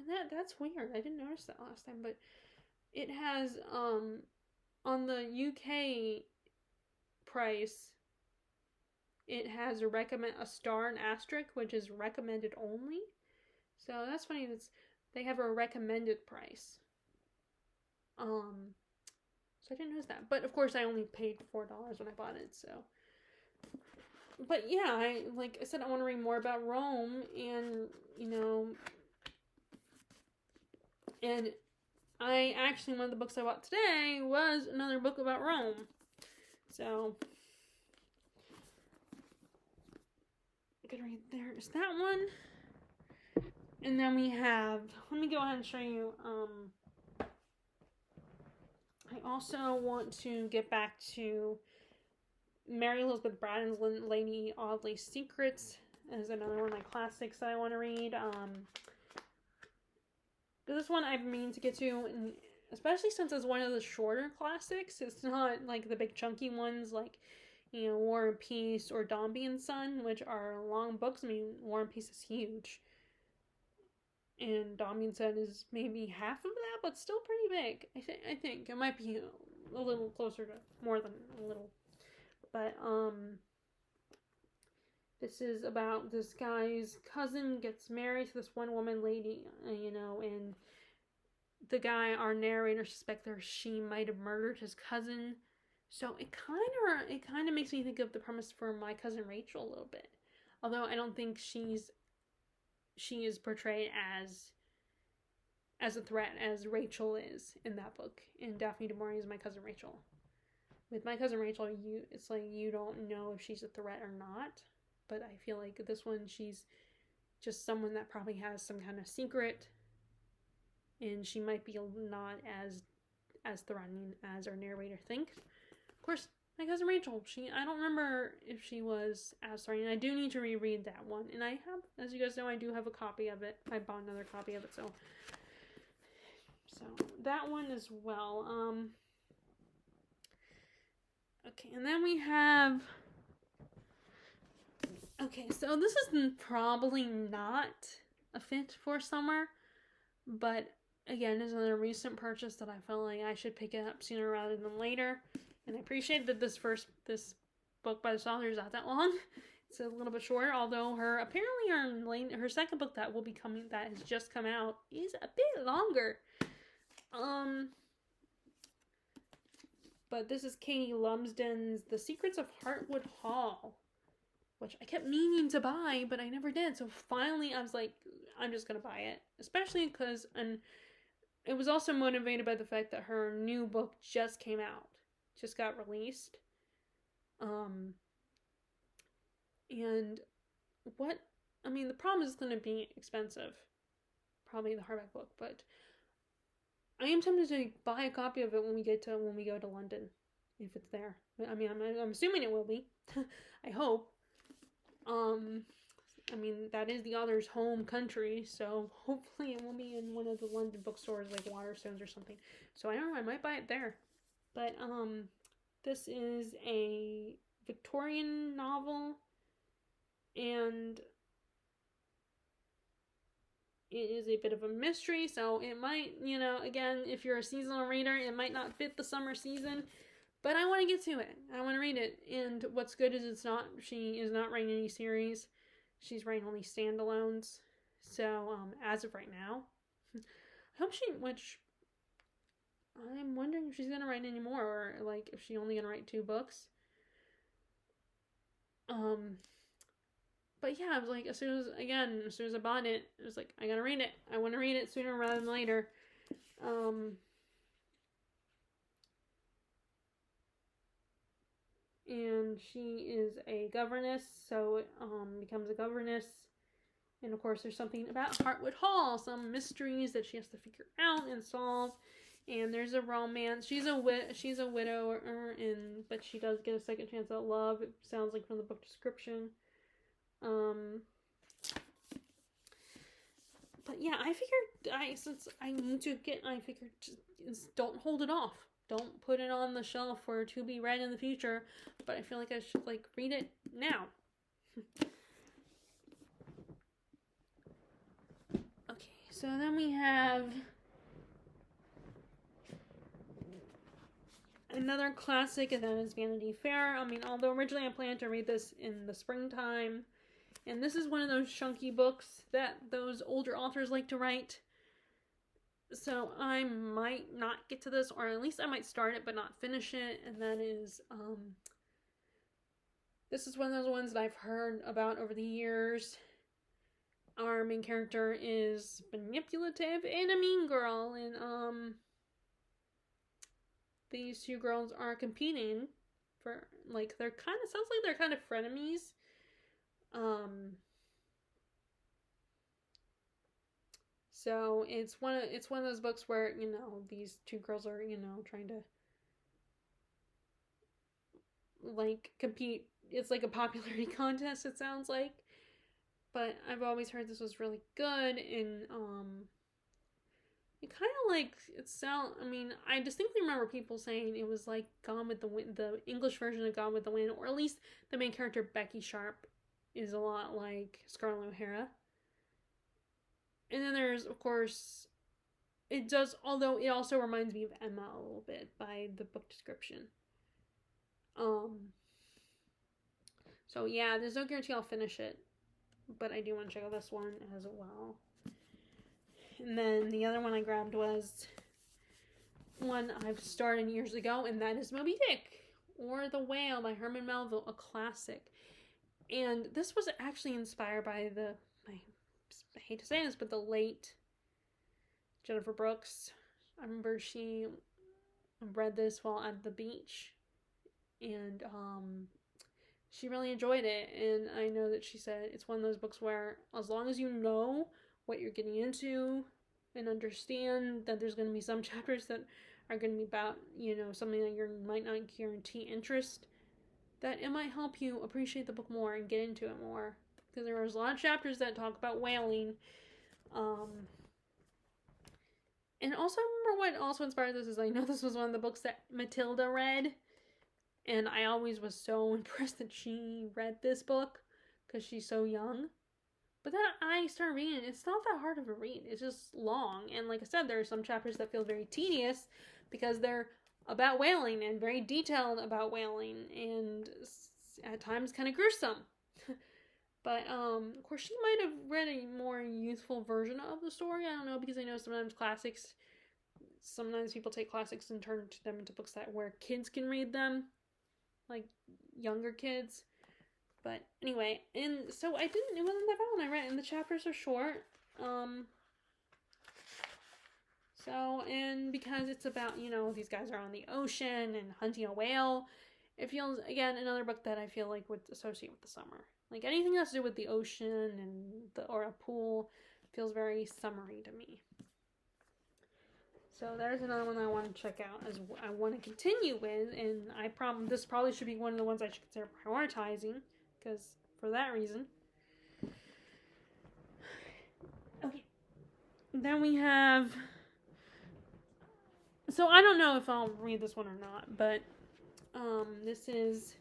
[SPEAKER 1] and that's weird. I didn't notice that last time, but it has on the UK price, it has a star and asterisk, which is recommended only. So that's funny. They have a recommended price. So I didn't notice that, but of course I only paid $4 when I bought it. So, but yeah, like I said, I want to read more about Rome, and And one of the books I bought today was another book about Rome. So, good read. There's that one. And then we have, let me go ahead and show you, I also want to get back to Mary Elizabeth Braddon's Lady Audley's Secrets as another one of my classics that I want to read. This one I've meaning to get to, and especially since it's one of the shorter classics. It's not like the big chunky ones like, War and Peace or Dombey and Son, which are long books. I mean, War and Peace is huge. And Dombey and Son is maybe half of that, but still pretty big. I think it might be a little closer to more than a little. But this is about this guy's cousin gets married to this one woman lady, and the guy, our narrator, suspects that she might have murdered his cousin. So it kind of makes me think of the premise for My Cousin Rachel a little bit. Although I don't think she is portrayed as a threat as Rachel is in that book. And Daphne du Maurier is My Cousin Rachel. With My Cousin Rachel, it's like you don't know if she's a threat or not. But I feel like this one, she's just someone that probably has some kind of secret. And she might be not as threatening as our narrator thinks. Of course, My Cousin Rachel, I don't remember if she was as threatening. I do need to reread that one. And I have, as you guys know, I do have a copy of it. I bought another copy of it, so that one as well. Okay, and then we have... Okay, so this is probably not a fit for summer, but again, it's another recent purchase that I felt like I should pick it up sooner rather than later. And I appreciate that this book by this author is not that long. It's a little bit shorter, although her second book that has just come out is a bit longer. But this is Katie Lumsden's The Secrets of Heartwood Hall, which I kept meaning to buy, but I never did. So finally, I was like, I'm just gonna buy it, especially because, and it was also motivated by the fact that her new book just came out, just got released. And the problem is it's gonna be expensive, probably the hardback book, but I am tempted to buy a copy of it when we go to London, if it's there. I mean, I'm assuming it will be. I hope. That is the author's home country, so hopefully it will be in one of the London bookstores like Waterstones or something. So I don't know, I might buy it there. But this is a Victorian novel, and it is a bit of a mystery, so it might, again, if you're a seasonal reader, it might not fit the summer season, but I want to get to it. I want to read it, and what's good is she is not writing any series. She's writing only standalones, so, as of right now, I'm wondering if she's going to write any more, or, like, if she's only going to write 2 books. But yeah, I was like, as soon as I bought it, it was like, I gotta read it. I want to read it sooner rather than later. And she is a governess, so becomes a governess. And of course, there's something about Heartwood Hall, some mysteries that she has to figure out and solve. And there's a romance. She's a widower, but she does get a second chance at love. It sounds like from the book description. But yeah, I figured just don't hold it off. Don't put it on the shelf for to be read in the future. But I feel like I should read it now. Okay, so then we have another classic, and that is Vanity Fair. Although originally I planned to read this in the springtime, and this is one of those chunky books that those older authors like to write. So I might not get to this, or at least I might start it but not finish it. And that is, this is one of those ones that I've heard about over the years. our main character is manipulative and a mean girl, and these two girls are competing for, like, they're kind of, sounds like they're kind of frenemies. So it's one of those books where, you know, these two girls are, you know, trying to, like, compete. It's like a popularity contest, it sounds like. But I've always heard this was really good, and it kind of, like, I mean, I distinctly remember people saying it was like Gone with the Wind, the English version of Gone with the Wind, or at least the main character Becky Sharp is a lot like Scarlett O'Hara. And then there's, of course, it does, although it also reminds me of Emma a little bit by the book description. So yeah, there's no guarantee I'll finish it, but I do want to check out this one as well. And then the other one I grabbed was one I've started years ago, and that is Moby Dick, or The Whale by Herman Melville, a classic. And this was actually inspired by I hate to say this, but the late Jennifer Brooks. I remember she read this while at the beach, and she really enjoyed it. And I know that she said it's one of those books where, as long as you know what you're getting into and understand that there's going to be some chapters that are going to be about, you know, something that you might not guarantee interest, that it might help you appreciate the book more and get into it more. Because there was a lot of chapters that talk about whaling. And also, I remember what also inspired this is, I know this was one of the books that Matilda read. And I always was so impressed that she read this book because she's so young. But then I started reading it. It's not that hard of a read. It's just long. And like I said, there are some chapters that feel very tedious because they're about whaling and very detailed about whaling. And at times kind of gruesome. But, of course, she might have read a more youthful version of the story. I don't know, because I know sometimes people take classics and turn them into books where kids can read them. Like, younger kids. But, anyway, and so it wasn't that bad when I read it, and the chapters are short. And because it's about, you know, these guys are on the ocean and hunting a whale, it feels, again, another book that I feel like would associate with the summer. Like, anything that's to do with the ocean or a pool feels very summery to me. So there's another one I want to check out, as I want to continue with, and this probably should be one of the ones I should consider prioritizing, because for that reason. Okay. Then we have, so I don't know if I'll read this one or not, but this is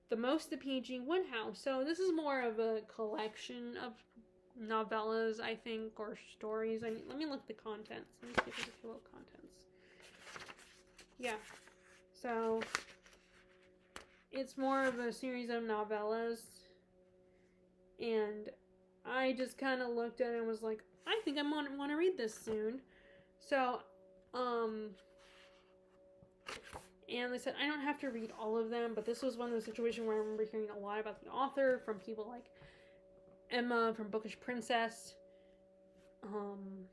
[SPEAKER 1] The Most of P.G. Wodehouse. So this is more of a collection of novellas, I think, or stories. Let me look at the contents. Let me see if there's a few little contents. Yeah. So it's more of a series of novellas. And I just kind of looked at it and was like, I think I want to read this soon. So, and they said I don't have to read all of them, but this was one of the situations where I remember hearing a lot about the author from people like Emma from Bookish Princess, and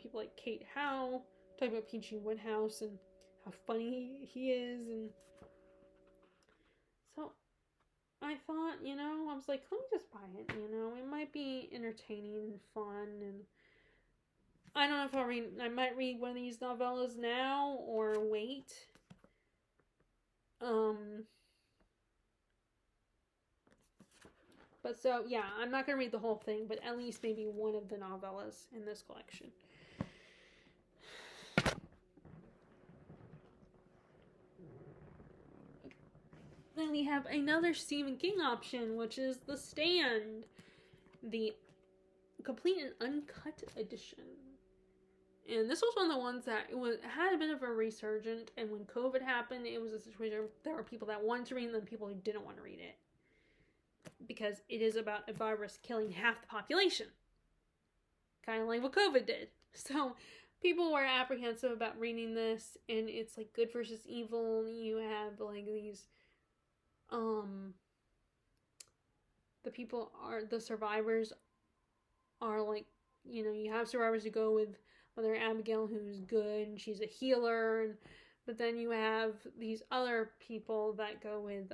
[SPEAKER 1] people like Kate Howe talking about P.G. Wodehouse and how funny he is, and so I thought, you know, I was like, let me just buy it, you know, it might be entertaining and fun, and I don't know if I might read one of these novellas now or wait. But so, yeah, I'm not going to read the whole thing, but at least maybe one of the novellas in this collection. Then we have another Stephen King option, which is The Stand, the complete and uncut edition. And this was one of the ones that had a bit of a resurgent, and when COVID happened, it was a situation where there were people that wanted to read it and people who didn't want to read it. Because it is about a virus killing half the population. Kind of like what COVID did. So people were apprehensive about reading this, and it's like good versus evil. You have like these the survivors are like, you have survivors who go with Mother Abigail, who's good, and she's a healer, but then you have these other people that go with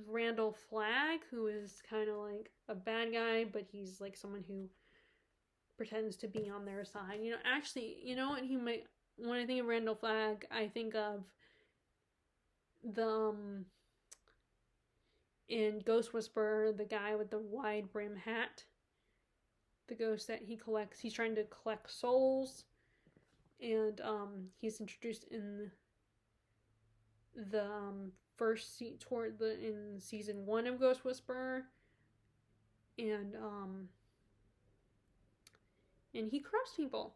[SPEAKER 1] Randall Flagg, who is kind of like a bad guy, but he's like someone who pretends to be on their side. Actually, what he might. When I think of Randall Flagg, I think of the in Ghost Whisperer, the guy with the wide brim hat. The ghost that he collects. He's trying to collect souls, and he's introduced in the in season 1 of Ghost Whisperer, and he corrupts people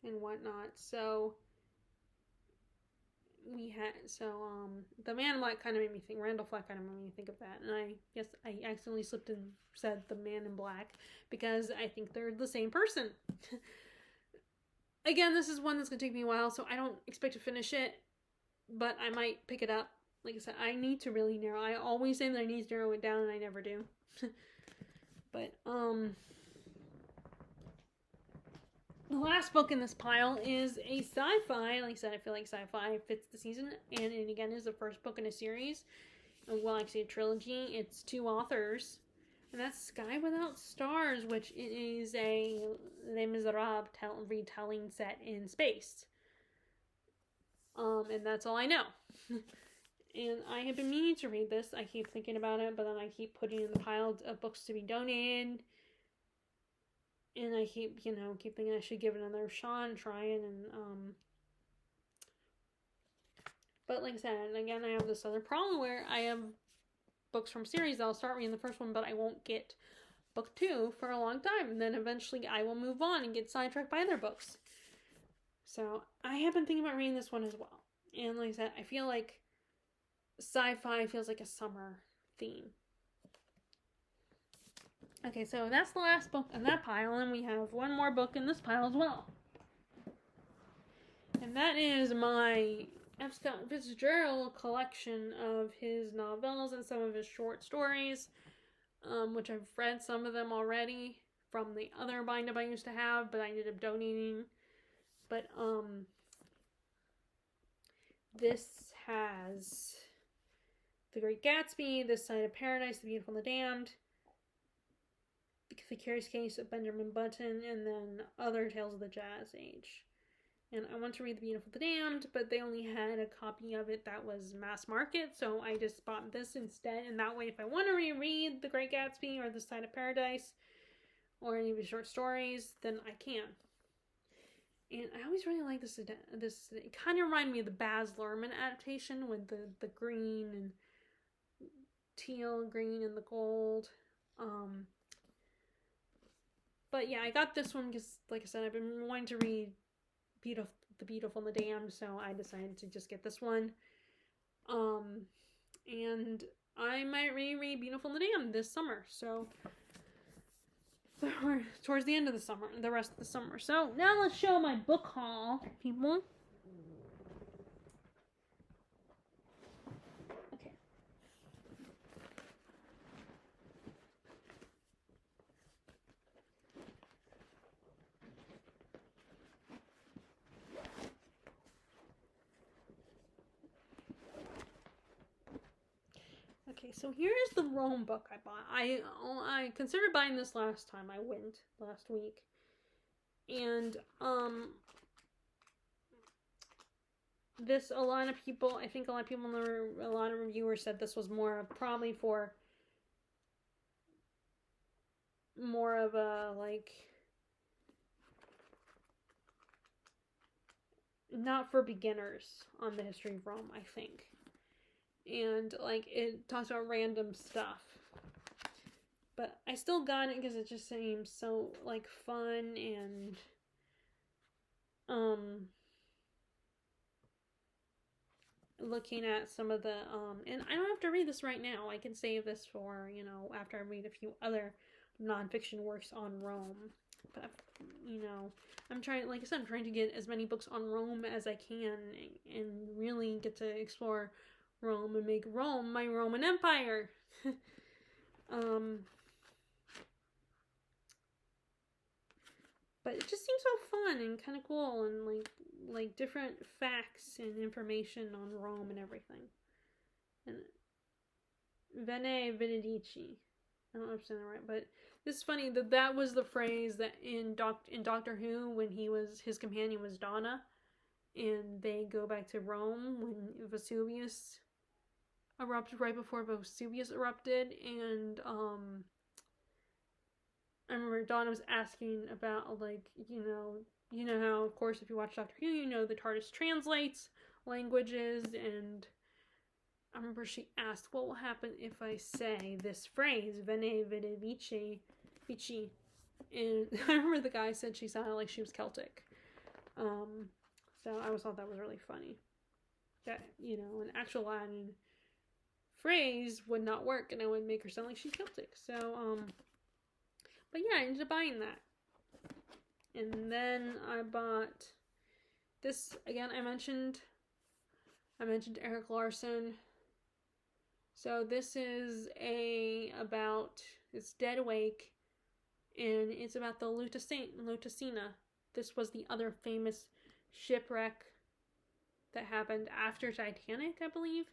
[SPEAKER 1] and whatnot. So the Man in Black kind of made me think. Randall Flagg kind of made me think of that, and I guess I accidentally slipped and said the Man in Black because I think they're the same person. Again, this is one that's gonna take me a while, so I don't expect to finish it, but I might pick it up. Like I said, I need to really narrow. I always say that I need to narrow it down, and I never do. But the last book in this pile is a sci-fi. Like I said, I feel like sci-fi fits the season, and it again is the first book in a series. And well, actually a trilogy. It's 2 authors, and that's Sky Without Stars, which is a Les Miserables retelling set in space. And that's all I know. And I have been meaning to read this. I keep thinking about it, but then I keep putting it in the pile of books to be donated. And I keep thinking I should give it another shot and try it. And but like I said, and again, I have this other problem where I have books from series. I'll start reading the first one, but I won't get book 2 for a long time. And then eventually I will move on and get sidetracked by other books. So I have been thinking about reading this one as well. And like I said, I feel like sci-fi feels like a summer theme. Okay, so that's the last book in that pile, and we have one more book in this pile as well. And that is my F. Scott Fitzgerald collection of his novels and some of his short stories, which I've read some of them already from the other bind-up I used to have, but I ended up donating. But this has The Great Gatsby, This Side of Paradise, The Beautiful and the Damned, The Curious Case of Benjamin Button, and then Other Tales of the Jazz Age. And I want to read The Beautiful and the Damned, but they only had a copy of it that was mass market, so I just bought this instead. And that way, if I want to reread The Great Gatsby or This Side of Paradise or any of his short stories, then I can. And I always really like this. It kind of reminded me of the Baz Luhrmann adaptation with the green and teal, green, and the gold. But yeah, I got this one because, like I said, I've been wanting to read The Beautiful and the Damned, so I decided to just get this one. And I might reread Beautiful and the Damned this summer, so we're towards the end of the summer, the rest of the summer. So now let's show my book haul, people. Okay. Okay, so here's the Rome book I bought. I considered buying this last time I went, last week. And, a lot of people a lot of reviewers said this was probably for more of a, like, not for beginners on the history of Rome, I think. And, like, it talks about random stuff. But I still got it because it just seems so, like, fun and, looking at some of the, and I don't have to read this right now. I can save this for, after I read a few other nonfiction works on Rome. But, I'm trying, like I said, I'm trying to get as many books on Rome as I can and really get to explore Rome and make Rome my Roman Empire. But it just seems so fun and kind of cool, and like different facts and information on Rome and everything. And Veni Vidi. I don't know if I'm saying that right, but this is funny that was the phrase that in Doctor Who, when his companion was Donna, and they go back to Rome when Vesuvius erupted, right before Vesuvius erupted, and I remember Donna was asking about, like, you know how, of course, if you watch Doctor Who, you know the TARDIS translates languages, and I remember she asked, what will happen if I say this phrase, Veni Vidi Vici, and I remember the guy said she sounded like she was Celtic. So I always thought that was really funny. That, an actual Latin phrase would not work, and it would make her sound like she's Celtic. So, but yeah, I ended up buying that. And then I bought this, again, I mentioned Erik Larson. So this is it's Dead Awake, and it's about the Lutasina. This was the other famous shipwreck that happened after Titanic, I believe.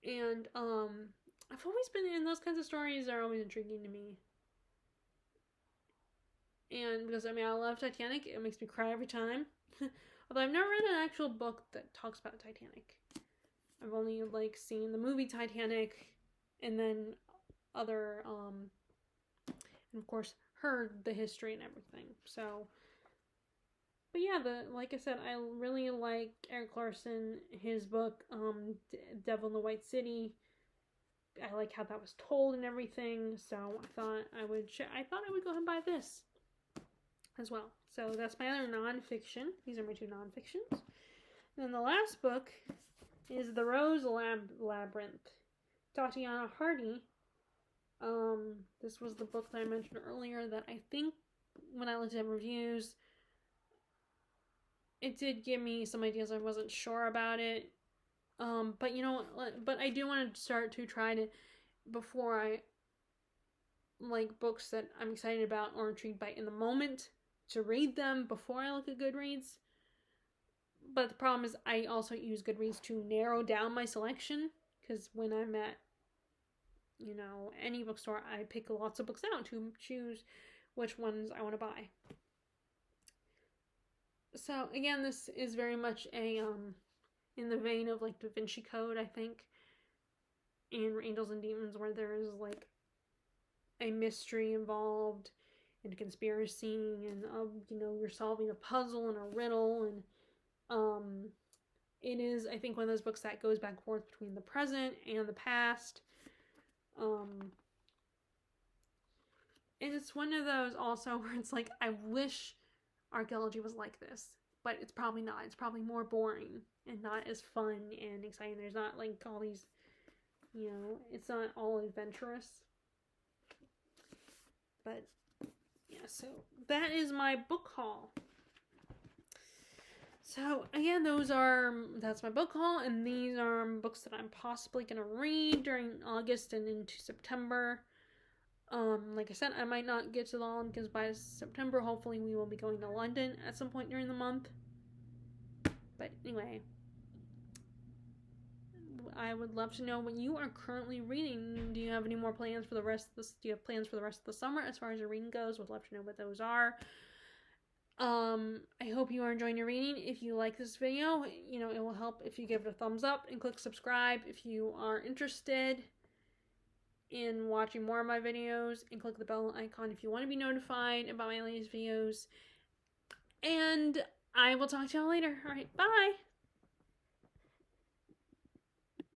[SPEAKER 1] And I've always been in those kinds of stories are always intriguing to me. And because I love Titanic, it makes me cry every time. Although I've never read an actual book that talks about Titanic. I've only seen the movie Titanic, and then other and of course heard the history and everything. So, but yeah, like I said, I really like Erik Larson, his book Devil in the White City. I like how that was told and everything. So I thought I would go ahead and buy this as well. So that's my other nonfiction. These are my two nonfictions. And then the last book is The Rose Labyrinth. Tatiana Hardy. This was the book that I mentioned earlier that I think when I looked at reviews, it did give me some ideas. I wasn't sure about it. But but I do want to start to try to, before I like books that I'm excited about or intrigued by in the moment, to read them before I look at Goodreads. But the problem is I also use Goodreads to narrow down my selection, because when I'm at, any bookstore, I pick lots of books out to choose which ones I want to buy. So again, this is very much a in the vein of Da Vinci Code, I think, and Angels and Demons, where there is a mystery involved and a conspiracy, and you're solving a puzzle and a riddle, and it is, I think, one of those books that goes back and forth between the present and the past. And it's one of those also where it's I wish archaeology was like this, but it's probably not. It's probably more boring and not as fun and exciting. There's not all these, it's not all adventurous. But yeah, so that is my book haul. So again, that's my book haul, and these are books that I'm possibly going to read during August and into September. Like I said, I might not get to them all, because by September, hopefully we will be going to London at some point during the month. But anyway, I would love to know what you are currently reading. Do you have any more plans for the rest of this? Do you have plans for the rest of the summer as far as your reading goes? Would love to know what those are. I hope you are enjoying your reading. If you like this video, it will help if you give it a thumbs up and click subscribe if you are interested in watching more of my videos, and click the bell icon if you want to be notified about my latest videos. And I will talk to y'all later. Alright, bye!